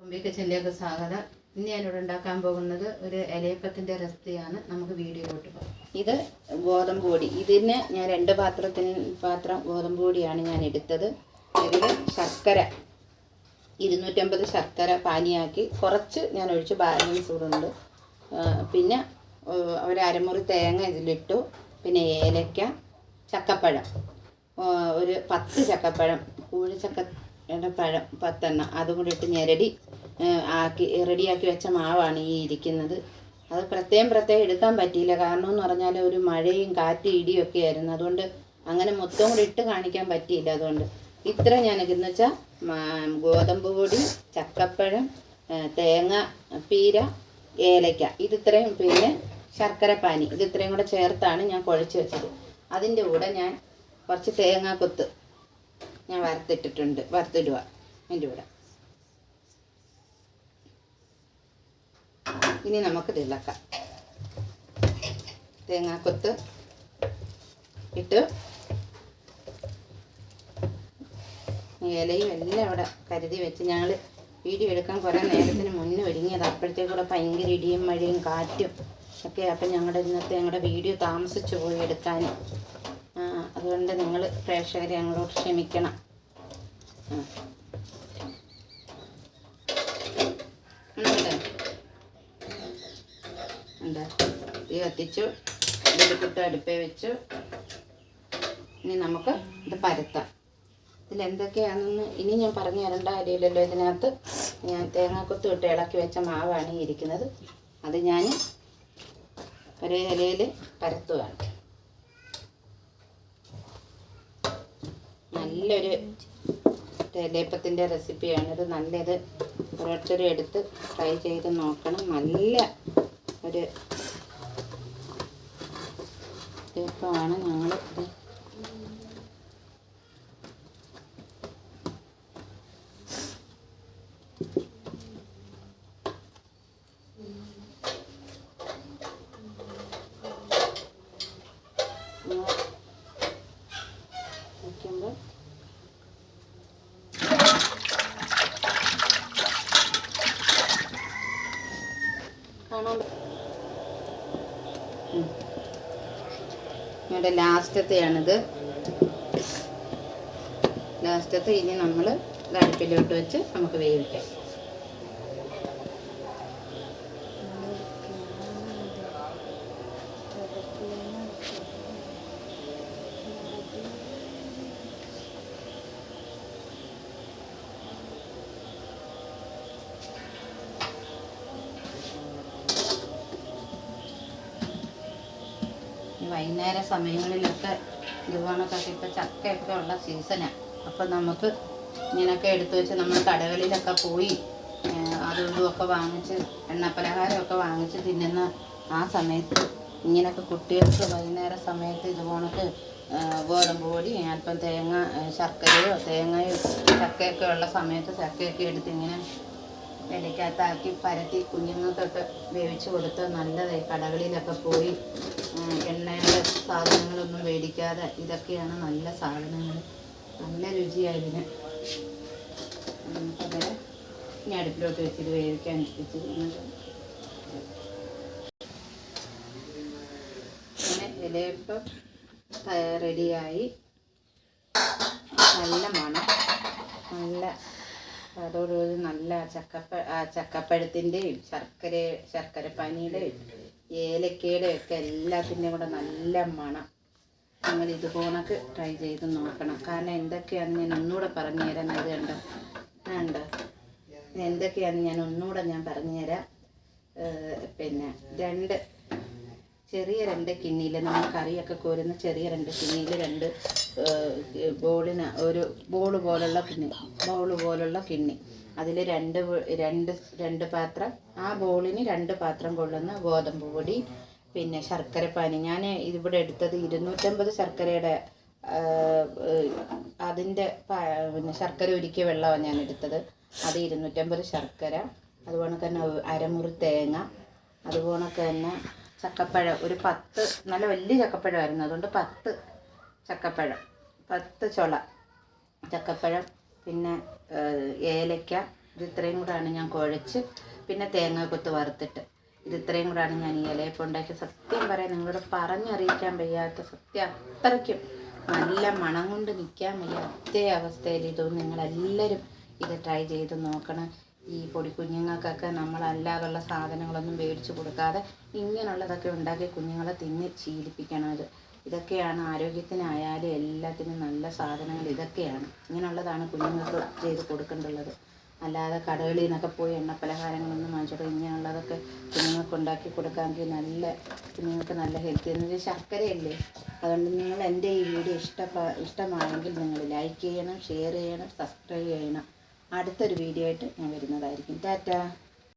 ബോംബെ കിച്ചണിലേക്ക് സ്വാഗതം. ഇന്ന് ഞാനിവിടെ ഉണ്ടാക്കാൻ പോകുന്നത് ഒരു ഇലയപ്പത്തിൻ്റെ റെസിപ്പിയാണ്. നമുക്ക് വീഡിയോയിലോട്ട് പോകാം. ഇത് ഗോതമ്പ് പൊടി. ഇതിന് ഞാൻ 2 പാത്രം ഗോതമ്പ് പൊടിയാണ് ഞാൻ എടുത്തത്. ഇതിൽ ശർക്കര 250 ശർക്കര പാനിയാക്കി കുറച്ച് ഞാൻ ഒഴിച്ച് ബാലൻസ് കൂടുണ്ട്. പിന്നെ ഒരു അരമുറി തേങ്ങ ഇതിലിട്ടു. പിന്നെ ഏലക്ക, ചക്കപ്പഴം ഒരു 10 ചക്കപ്പഴം, കൂഴിച്ചക്കയുടെ പഴം 10 എണ്ണം, അതും കൂടി ഇട്ട് ഞെരടി റെഡിയാക്കി വെച്ച മാവാണ് ഈ ഇരിക്കുന്നത്. അത് പ്രത്യേകം എടുക്കാൻ പറ്റിയില്ല. കാരണം എന്ന് പറഞ്ഞാൽ ഒരു മഴയും കാറ്റ് ഇടിയൊക്കെ ആയിരുന്നു. അതുകൊണ്ട് അങ്ങനെ മൊത്തം കൂടി ഇട്ട് കാണിക്കാൻ പറ്റിയില്ല. അതുകൊണ്ട് ഇത്ര ഞാനെന്ന് വെച്ചാൽ ഗോതമ്പ് പൊടി, ചക്കപ്പഴം, തേങ്ങ പീര, ഏലക്ക, ഇതിത്രയും, പിന്നെ ശർക്കര പാനി, ഇതിത്രയും കൂടെ ചേർത്താണ് ഞാൻ കുഴച്ച് വെച്ചത്. അതിൻ്റെ കൂടെ ഞാൻ കുറച്ച് തേങ്ങാക്കൊത്ത് ഞാൻ വറുത്തിടുക അതിൻ്റെ കൂടെ. ഇനി നമുക്ക് തിളക്കാം. തേങ്ങാക്കൊത്ത് ഇട്ട് ഇലയും എല്ലാം അവിടെ കരുതി വെച്ച് ഞങ്ങൾ വീഡിയോ എടുക്കാൻ കുറേ നേരത്തിന് മുന്നേ ഒരുങ്ങിയത്. അപ്പോഴത്തേക്കൂടെ ഭയങ്കര ഇടിയും മഴയും കാറ്റും ഒക്കെ. അപ്പം ഞങ്ങളുടെ വീഡിയോ താമസിച്ചു പോയി എടുക്കാൻ. അതുകൊണ്ട് നിങ്ങൾ പ്രേക്ഷകരെ ഞങ്ങളോട് ക്ഷമിക്കണം. എന്താ തീ കത്തിച്ചു, ഇതിലിട്ട് അടുപ്പേ വെച്ചു. ഇനി നമുക്ക് ഇത് പരത്താം. ഇതിലെന്തൊക്കെയാണെന്ന് ഇനി ഞാൻ പറഞ്ഞു തരേണ്ട കാര്യമില്ലല്ലോ. ഇതിനകത്ത് ഞാൻ തേങ്ങാക്കൊത്ത് ഇട്ട് ഇളക്കി വെച്ച മാവാണ് ഈ ഇരിക്കുന്നത്. അത് ഞാൻ ഒരു ഇലയിൽ പരത്തുകയാണ്. നല്ലൊരു ഇലയപ്പത്തിൻ്റെ റെസിപ്പിയാണിത്. നല്ലത് ഓരോരുത്തരും എടുത്ത് ട്രൈ ചെയ്ത് നോക്കണം. നല്ല ഒരു ഇലയപ്പമാണ്. ഞങ്ങൾ വയ്ക്കുമ്പോൾ കാണാൻ ഞങ്ങളുടെ ലാസ്റ്റത്തെയാണിത്. ലാസ്റ്റത്തെ ഇനി നമ്മൾ അടുപ്പിലോട്ട് വെച്ച് നമുക്ക് വേവിക്കാം. വൈകുന്നേര സമയങ്ങളിലൊക്കെ ഇതുപോണക്കൊക്കെ ഇപ്പോൾ ചക്കയൊക്കെ ഉള്ള സീസണാണ്. അപ്പം നമുക്ക് ഇങ്ങനെയൊക്കെ എടുത്തു വെച്ച് നമ്മൾ കടകളിലൊക്കെ പോയി അതും ഇതുമൊക്കെ വാങ്ങിച്ച് എണ്ണപ്പലഹാരമൊക്കെ വാങ്ങിച്ച് തിന്നുന്ന ആ സമയത്ത് ഇങ്ങനെയൊക്കെ കുട്ടികൾക്ക് വൈകുന്നേര സമയത്ത് ഇതുപോണക്ക് ഗോതമ്പ് പൊടി, അല്പം ശർക്കരയോ തേങ്ങയോ ചക്കയൊക്കെ ഉള്ള സമയത്ത് ചക്കയൊക്കെ എടുത്ത് ഇങ്ങനെ ഇലയ്ക്കകത്താക്കി പരത്തി കുഞ്ഞുങ്ങൾക്കൊക്കെ വേവിച്ച് കൊടുത്ത് നല്ലതായി. കടകളിലൊക്കെ പോയി എണ്ണയുടെ സാധനങ്ങളൊന്നും മേടിക്കാതെ ഇതൊക്കെയാണ് നല്ല സാധനങ്ങൾ. നല്ല രുചിയായതിന്. നമുക്കത് ഇനി അടുപ്പിലോട്ട് വെച്ചിട്ട് വേവിക്കാൻ വെച്ചിട്ട് അങ്ങനെ ഇലയപ്പം റെഡിയായി. നല്ല മണം, നല്ല അതോടുകൂടി നല്ല ചക്കപ്പഴത്തിൻ്റെയും ശർക്കരപ്പാനിയുടെയും ഏലക്കയുടെ ഒക്കെ എല്ലാത്തിൻ്റെയും കൂടെ നല്ല മണം. നിങ്ങൾ ഇതുപോണക്ക് ട്രൈ ചെയ്ത് നോക്കണം. കാരണം എന്തൊക്കെയാണെന്ന് ഞാൻ ഒന്നുകൂടെ പറഞ്ഞു തരാം. ഇത് കണ്ടോ എന്തൊക്കെയാണെന്ന് ഞാൻ ഒന്നുകൂടെ പറഞ്ഞു തരാം. പിന്നെ ചെറിയ 2 കിണ്ണിയിൽ നമ്മൾ കറിയൊക്കെ കോരുന്ന ചെറിയ 2 കിണ്ണിയിൽ 2 ബോളിന് ഒരു ബോള് പോലുള്ള കിണ്ണി, അതിൽ 2 പാത്രം, ആ ബോളിന് 2 പാത്രം കൊള്ളുന്ന ഗോതമ്പ് പൊടി, പിന്നെ ശർക്കരപ്പാനി. ഞാൻ ഇതിവിടെ എടുത്തത് 250 ശർക്കരയുടെ അതിൻ്റെ പിന്നെ ശർക്കര ഉരുക്കിയ വെള്ളമാണ് ഞാൻ എടുത്തത്. അത് 250 ശർക്കര, അതുപോലെ തന്നെ അരമുറി തേങ്ങ, അതുപോലെ തന്നെ ചക്കപ്പഴം ഒരു 10, നല്ല വലിയ ചക്കപ്പഴമായിരുന്നു. അതുകൊണ്ട് 10 ചക്കപ്പഴം, 10 ചുള ചക്കപ്പഴം, പിന്നെ ഏലക്ക, ഇത് ഇത്രയും കൂടാണ് ഞാൻ കുഴച്ച്, പിന്നെ തേങ്ങാക്കൊത്ത് വറുത്തിട്ട് ഇത് ഇത്രയും കൂടാണ് ഞാൻ ഈ ഇലയപ്പം ഉണ്ടാക്കി. സത്യം പറയാൻ നിങ്ങളോട് പറഞ്ഞറിയിക്കാൻ വയ്യാത്ത, സത്യം അത്രയ്ക്കും നല്ല മണം കൊണ്ട് നിൽക്കാൻ വയ്യാത്ത അവസ്ഥയിൽ. ഇതൊന്നും നിങ്ങളെല്ലാവരും ഇത് ട്രൈ ചെയ്ത് നോക്കണം. ഈ പൊടി കുഞ്ഞുങ്ങൾക്കൊക്കെ നമ്മളല്ലാതുള്ള സാധനങ്ങളൊന്നും മേടിച്ച് കൊടുക്കാതെ ഇങ്ങനെയുള്ളതൊക്കെ ഉണ്ടാക്കി കുഞ്ഞുങ്ങളെ തിന്ന് ശീലിപ്പിക്കണം. ഇതൊക്കെയാണ് ആരോഗ്യത്തിനായാലും എല്ലാത്തിനും നല്ല സാധനങ്ങൾ. ഇതൊക്കെയാണ്, ഇങ്ങനെയുള്ളതാണ് കുഞ്ഞുങ്ങൾക്ക് ചെയ്ത് കൊടുക്കേണ്ടുള്ളത്. അല്ലാതെ കടകളിൽ നിന്നൊക്കെ പോയി എണ്ണപ്പലഹാരങ്ങളൊന്നും വാങ്ങിച്ചിട്ട് ഇങ്ങനെയുള്ളതൊക്കെ കുഞ്ഞുങ്ങൾക്ക് ഉണ്ടാക്കി കൊടുക്കാമെങ്കിൽ നല്ല കുഞ്ഞുങ്ങൾക്ക് നല്ല ഹെൽത്തി. എന്നുവെച്ചാൽ ശർക്കരയല്ലേ. അതുകൊണ്ട് നിങ്ങൾ എൻ്റെ ഈ വീഡിയോ ഇഷ്ടമായെങ്കിൽ നിങ്ങൾ ലൈക്ക് ചെയ്യണം, ഷെയർ ചെയ്യണം, സബ്സ്ക്രൈബ് ചെയ്യണം. അടുത്തൊരു വീഡിയോ ആയിട്ട് ഞാൻ വരുന്നതായിരിക്കും. ടാറ്റാ.